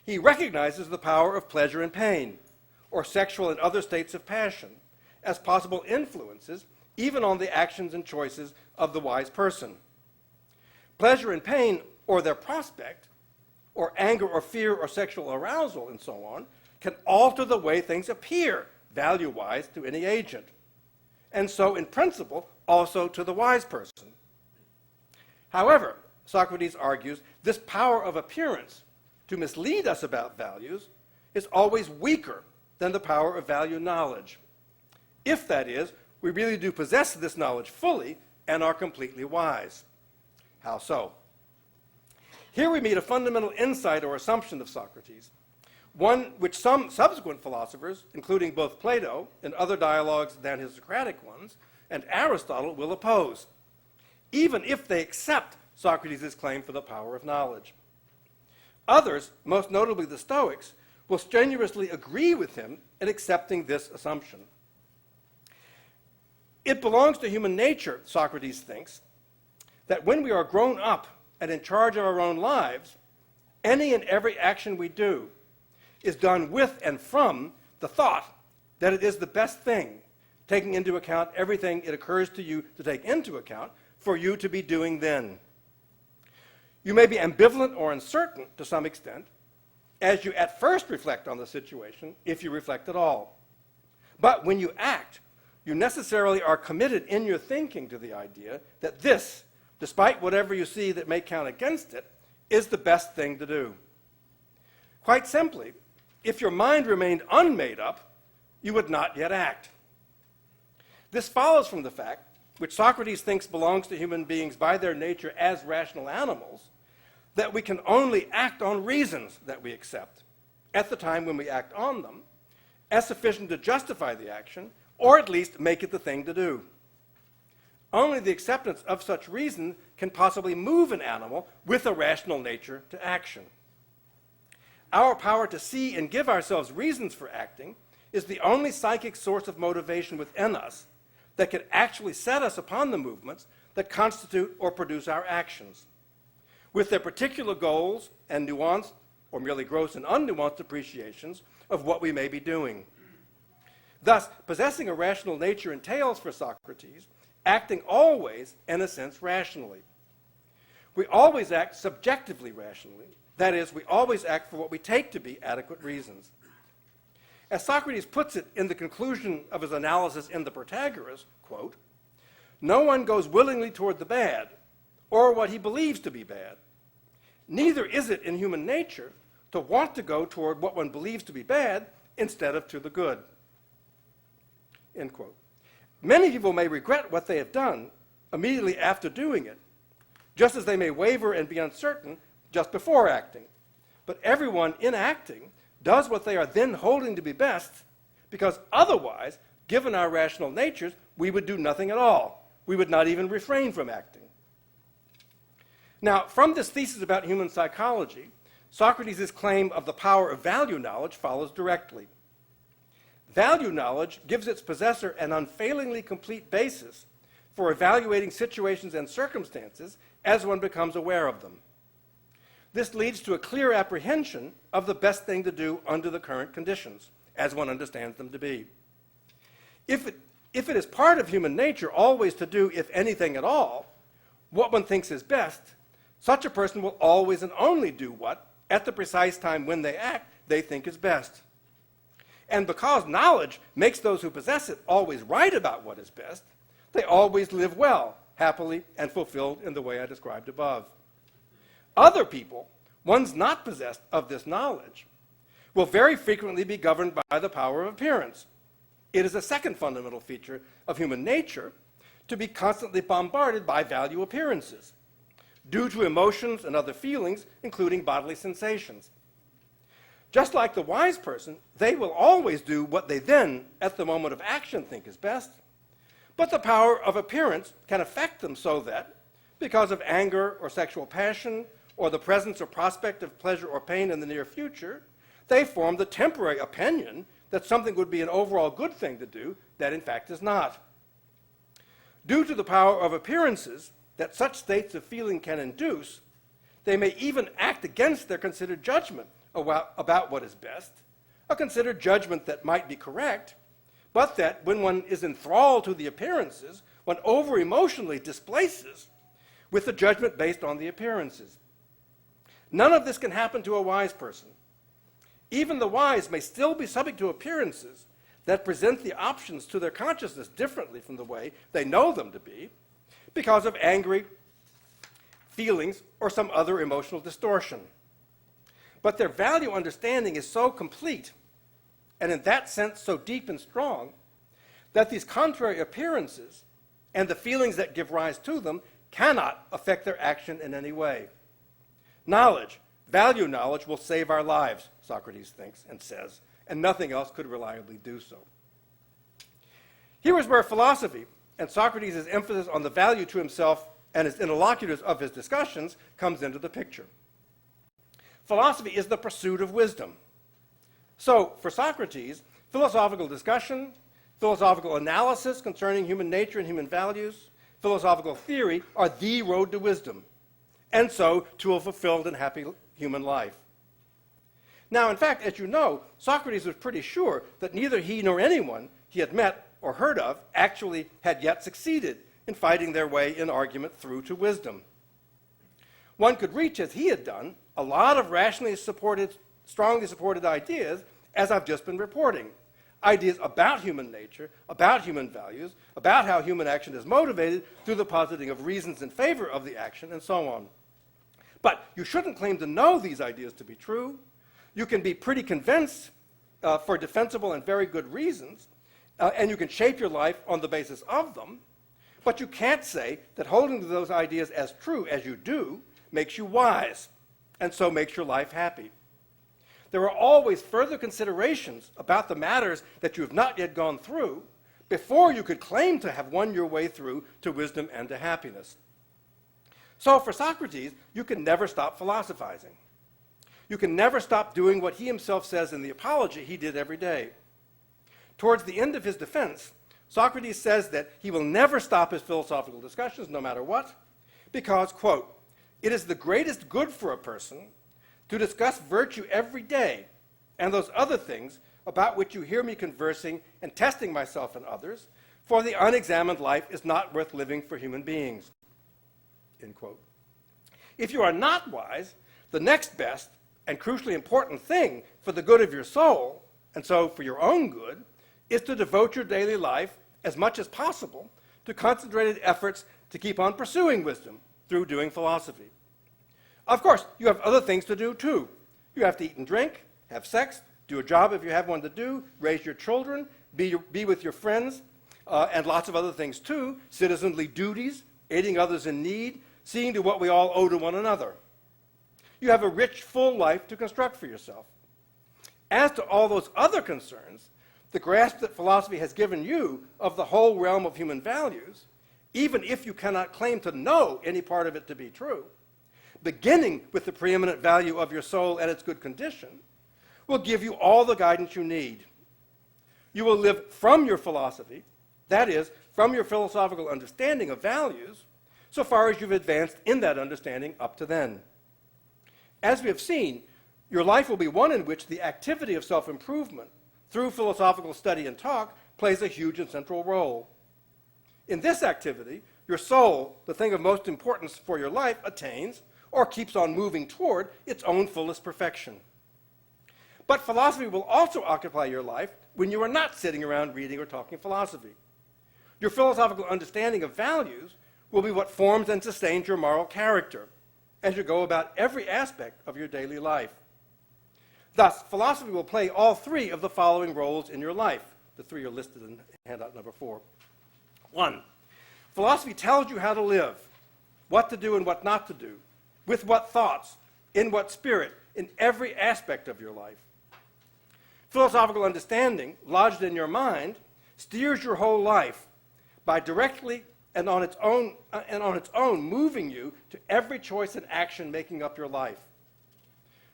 He recognizes the power of pleasure and pain, or sexual and other states of passion, as possible influences even on the actions and choices of the wise person. Pleasure and pain, or their prospect, or anger or fear or sexual arousal and so on, can alter the way things appear, value-wise, to any agent. And so, in principle, also to the wise person. However, Socrates argues, this power of appearance to mislead us about values is always weaker than the power of value knowledge. If, that is, we really do possess this knowledge fully and are completely wise. How so? Here we meet a fundamental insight or assumption of Socrates, one which some subsequent philosophers, including both Plato in other dialogues than his Socratic ones, and Aristotle will oppose, even if they accept Socrates' claim for the power of knowledge. Others, most notably the Stoics, will strenuously agree with him in accepting this assumption. It belongs to human nature, Socrates thinks, that when we are grown up and in charge of our own lives, any and every action we do is done with and from the thought that it is the best thing, taking into account everything it occurs to you to take into account for you to be doing then. You may be ambivalent or uncertain to some extent as you at first reflect on the situation, if you reflect at all. But when you act, you necessarily are committed in your thinking to the idea that this, despite whatever you see that may count against it, is the best thing to do. Quite simply, if your mind remained unmade up, you would not yet act. This follows from the fact, which Socrates thinks belongs to human beings by their nature as rational animals, that we can only act on reasons that we accept, at the time when we act on them, as sufficient to justify the action, or at least make it the thing to do. Only the acceptance of such reason can possibly move an animal with a rational nature to action. Our power to see and give ourselves reasons for acting is the only psychic source of motivation within us that can actually set us upon the movements that constitute or produce our actions, with their particular goals and nuanced or merely gross and unnuanced appreciations of what we may be doing. Thus, possessing a rational nature entails for Socrates acting always, in a sense, rationally. We always act subjectively rationally. That is, we always act for what we take to be adequate reasons. As Socrates puts it in the conclusion of his analysis in the Protagoras, quote, "No one goes willingly toward the bad, or what he believes to be bad. Neither is it in human nature to want to go toward what one believes to be bad instead of to the good." End quote. Many people may regret what they have done immediately after doing it, just as they may waver and be uncertain just before acting. But everyone in acting does what they are then holding to be best, because otherwise, given our rational natures, we would do nothing at all. We would not even refrain from acting. Now, from this thesis about human psychology, Socrates' claim of the power of value knowledge follows directly. Value knowledge gives its possessor an unfailingly complete basis for evaluating situations and circumstances as one becomes aware of them. This leads to a clear apprehension of the best thing to do under the current conditions, as one understands them to be. If it is part of human nature always to do, if anything at all, what one thinks is best, such a person will always and only do what, at the precise time when they act, they think is best. And because knowledge makes those who possess it always right about what is best, they always live well, happily, and fulfilled in the way I described above. Other people, ones not possessed of this knowledge, will very frequently be governed by the power of appearance. It is a second fundamental feature of human nature to be constantly bombarded by value appearances, due to emotions and other feelings, including bodily sensations. Just like the wise person, they will always do what they then, at the moment of action, think is best. But the power of appearance can affect them so that, because of anger or sexual passion, or the presence or prospect of pleasure or pain in the near future, they form the temporary opinion that something would be an overall good thing to do that in fact is not. Due to the power of appearances that such states of feeling can induce, they may even act against their considered judgment about what is best, a considered judgment that might be correct, but that when one is enthralled to the appearances, one over-emotionally displaces with the judgment based on the appearances. None of this can happen to a wise person. Even the wise may still be subject to appearances that present the options to their consciousness differently from the way they know them to be because of angry feelings or some other emotional distortion. But their value understanding is so complete, and in that sense so deep and strong, that these contrary appearances and the feelings that give rise to them cannot affect their action in any way. Knowledge, value knowledge, will save our lives, Socrates thinks and says, and nothing else could reliably do so. Here is where philosophy and Socrates' emphasis on the value to himself and his interlocutors of his discussions comes into the picture. Philosophy is the pursuit of wisdom. So, for Socrates, philosophical discussion, philosophical analysis concerning human nature and human values, philosophical theory are the road to wisdom, and so to a fulfilled and happy human life. Now, in fact, as you know, Socrates was pretty sure that neither he nor anyone he had met or heard of actually had yet succeeded in fighting their way in argument through to wisdom. One could reach, as he had done, a lot of rationally supported, strongly supported ideas, as I've just been reporting. Ideas about human nature, about human values, about how human action is motivated through the positing of reasons in favor of the action, and so on. But you shouldn't claim to know these ideas to be true. You can be pretty convinced for defensible and very good reasons, and you can shape your life on the basis of them, but you can't say that holding to those ideas as true as you do makes you wise, and so makes your life happy. There are always further considerations about the matters that you have not yet gone through before you could claim to have won your way through to wisdom and to happiness. So for Socrates, you can never stop philosophizing. You can never stop doing what he himself says in the Apology he did every day. Towards the end of his defense, Socrates says that he will never stop his philosophical discussions, no matter what, because, quote, "It is the greatest good for a person to discuss virtue every day and those other things about which you hear me conversing and testing myself and others, for the unexamined life is not worth living for human beings." End quote. If you are not wise, the next best and crucially important thing for the good of your soul, and so for your own good, is to devote your daily life as much as possible to concentrated efforts to keep on pursuing wisdom through doing philosophy. Of course, you have other things to do too. You have to eat and drink, have sex, do a job if you have one to do, raise your children, be with your friends, and lots of other things too, citizenly duties, aiding others in need, seeing to what we all owe to one another. You have a rich, full life to construct for yourself. As to all those other concerns, the grasp that philosophy has given you of the whole realm of human values, even if you cannot claim to know any part of it to be true, beginning with the preeminent value of your soul and its good condition, will give you all the guidance you need. You will live from your philosophy, that is, from your philosophical understanding of values, so far as you've advanced in that understanding up to then. As we have seen, your life will be one in which the activity of self-improvement through philosophical study and talk plays a huge and central role. In this activity, your soul, the thing of most importance for your life, attains or keeps on moving toward its own fullest perfection. But philosophy will also occupy your life when you are not sitting around reading or talking philosophy. Your philosophical understanding of values will be what forms and sustains your moral character as you go about every aspect of your daily life. Thus, philosophy will play all three of the following roles in your life. The three are listed in handout number 4. 1, philosophy tells you how to live, what to do and what not to do, with what thoughts, in what spirit, in every aspect of your life. Philosophical understanding, lodged in your mind, steers your whole life by directly and on its own moving you to every choice and action making up your life.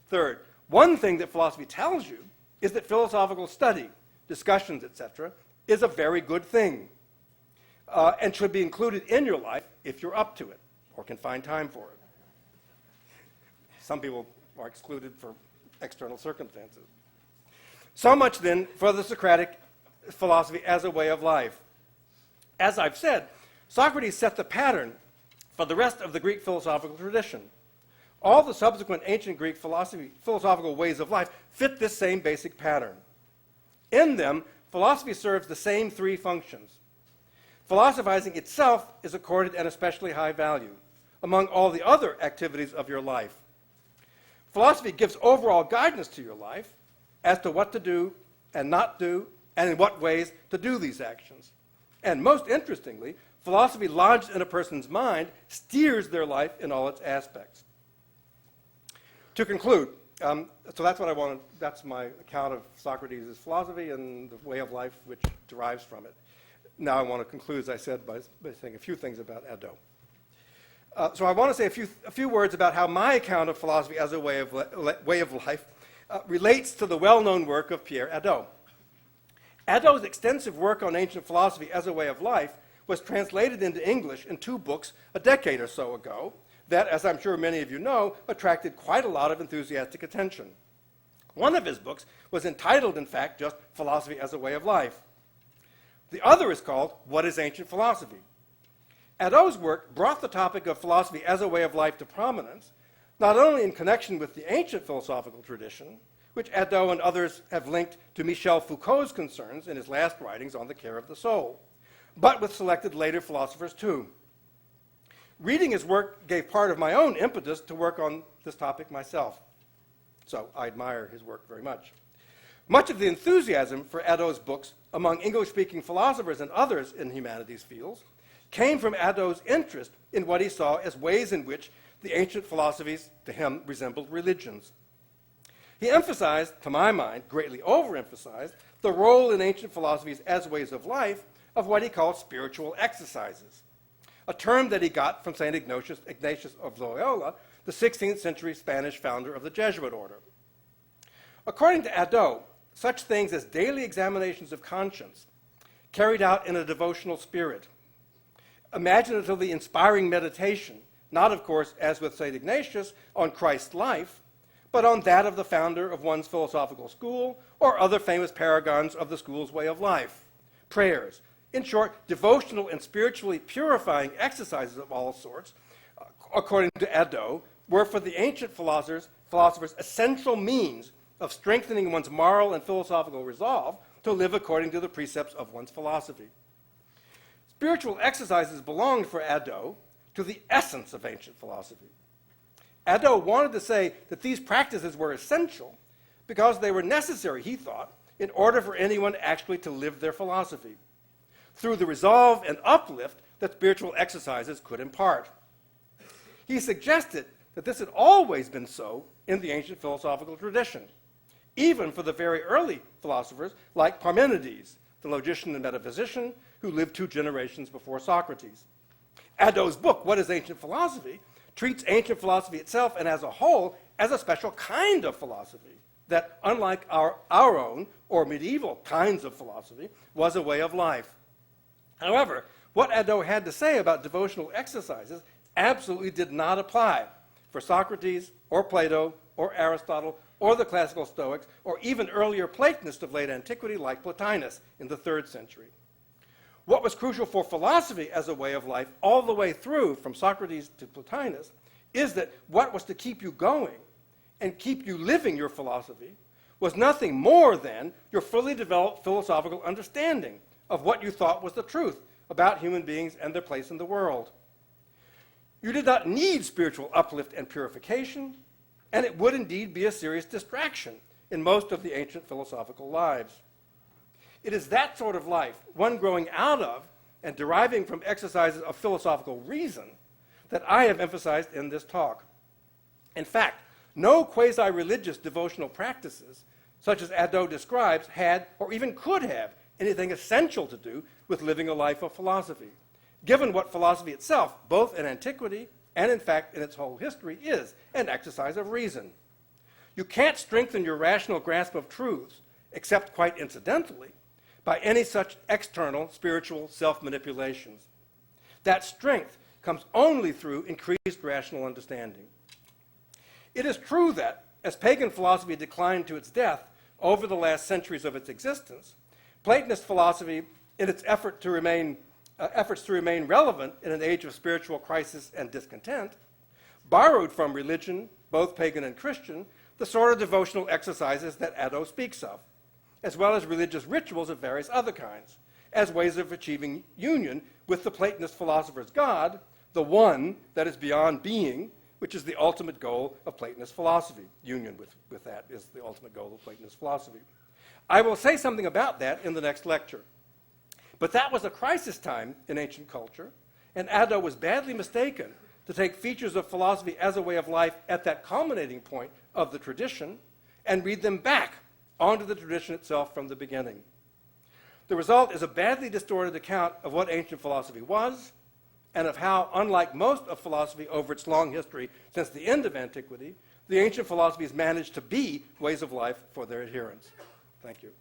Third, one thing that philosophy tells you is that philosophical study, discussions, etc., is a very good thing and should be included in your life if you're up to it or can find time for it. Some people are excluded for external circumstances. So much then for the Socratic philosophy as a way of life. As I've said, Socrates set the pattern for the rest of the Greek philosophical tradition. All the subsequent ancient Greek philosophical ways of life fit this same basic pattern. In them, philosophy serves the same three functions. Philosophizing itself is accorded an especially high value among all the other activities of your life. Philosophy gives overall guidance to your life as to what to do and not do, and in what ways to do these actions. And most interestingly, philosophy lodged in a person's mind steers their life in all its aspects. To conclude, so that's what I wanted, that's my account of Socrates' philosophy and the way of life which derives from it. Now I want to conclude, as I said, by saying a few things about Hadot. So I want to say a few words about how my account of philosophy as a way of life relates to the well-known work of Pierre Hadot. Hadot's extensive work on ancient philosophy as a way of life was translated into English in two books a decade or so ago that, as I'm sure many of you know, attracted quite a lot of enthusiastic attention. One of his books was entitled, in fact, just Philosophy as a Way of Life. The other is called What is Ancient Philosophy? Hadot's work brought the topic of philosophy as a way of life to prominence, not only in connection with the ancient philosophical tradition, which Hadot and others have linked to Michel Foucault's concerns in his last writings on the care of the soul, but with selected later philosophers too. Reading his work gave part of my own impetus to work on this topic myself, so I admire his work very much. Much of the enthusiasm for Hadot's books among English-speaking philosophers and others in humanities fields came from Hadot's interest in what he saw as ways in which the ancient philosophies to him resembled religions. He emphasized, to my mind, greatly overemphasized, the role in ancient philosophies as ways of life of what he called spiritual exercises, a term that he got from St. Ignatius of Loyola, the 16th century Spanish founder of the Jesuit order. According to Hadot, such things as daily examinations of conscience, carried out in a devotional spirit, imaginatively inspiring meditation, not, of course, as with St. Ignatius, on Christ's life, but on that of the founder of one's philosophical school or other famous paragons of the school's way of life, prayers, in short, devotional and spiritually purifying exercises of all sorts, according to Hadot, were for the ancient philosophers essential means of strengthening one's moral and philosophical resolve to live according to the precepts of one's philosophy. Spiritual exercises belonged for Hadot to the essence of ancient philosophy. Hadot wanted to say that these practices were essential because they were necessary, he thought, in order for anyone actually to live their philosophy, through the resolve and uplift that spiritual exercises could impart. He suggested that this had always been so in the ancient philosophical tradition, even for the very early philosophers like Parmenides, the logician and metaphysician who lived 2 generations before Socrates. Hadot's book, What is Ancient Philosophy?, treats ancient philosophy itself and as a whole as a special kind of philosophy that, unlike our own or medieval kinds of philosophy, was a way of life. However, what Hadot had to say about devotional exercises absolutely did not apply for Socrates or Plato or Aristotle or the classical Stoics or even earlier Platonists of late antiquity like Plotinus in the 3rd century. What was crucial for philosophy as a way of life all the way through from Socrates to Plotinus is that what was to keep you going and keep you living your philosophy was nothing more than your fully developed philosophical understanding of what you thought was the truth about human beings and their place in the world. You did not need spiritual uplift and purification, and it would indeed be a serious distraction in most of the ancient philosophical lives. It is that sort of life, one growing out of and deriving from exercises of philosophical reason, that I have emphasized in this talk. In fact, no quasi-religious devotional practices, such as Hadot describes, had or even could have anything essential to do with living a life of philosophy, given what philosophy itself, both in antiquity and in fact in its whole history, is an exercise of reason. You can't strengthen your rational grasp of truths, except quite incidentally, by any such external spiritual self-manipulations. That strength comes only through increased rational understanding. It is true that, as pagan philosophy declined to its death over the last centuries of its existence, Platonist philosophy, in its efforts to remain relevant in an age of spiritual crisis and discontent, borrowed from religion, both pagan and Christian, the sort of devotional exercises that Addo speaks of, as well as religious rituals of various other kinds, as ways of achieving union with the Platonist philosopher's God, the one that is beyond being, which is the ultimate goal of Platonist philosophy. Union with that is the ultimate goal of Platonist philosophy. I will say something about that in the next lecture. But that was a crisis time in ancient culture, and Addo was badly mistaken to take features of philosophy as a way of life at that culminating point of the tradition and read them back onto the tradition itself from the beginning. The result is a badly distorted account of what ancient philosophy was and of how, unlike most of philosophy over its long history since the end of antiquity, the ancient philosophies managed to be ways of life for their adherents. Thank you.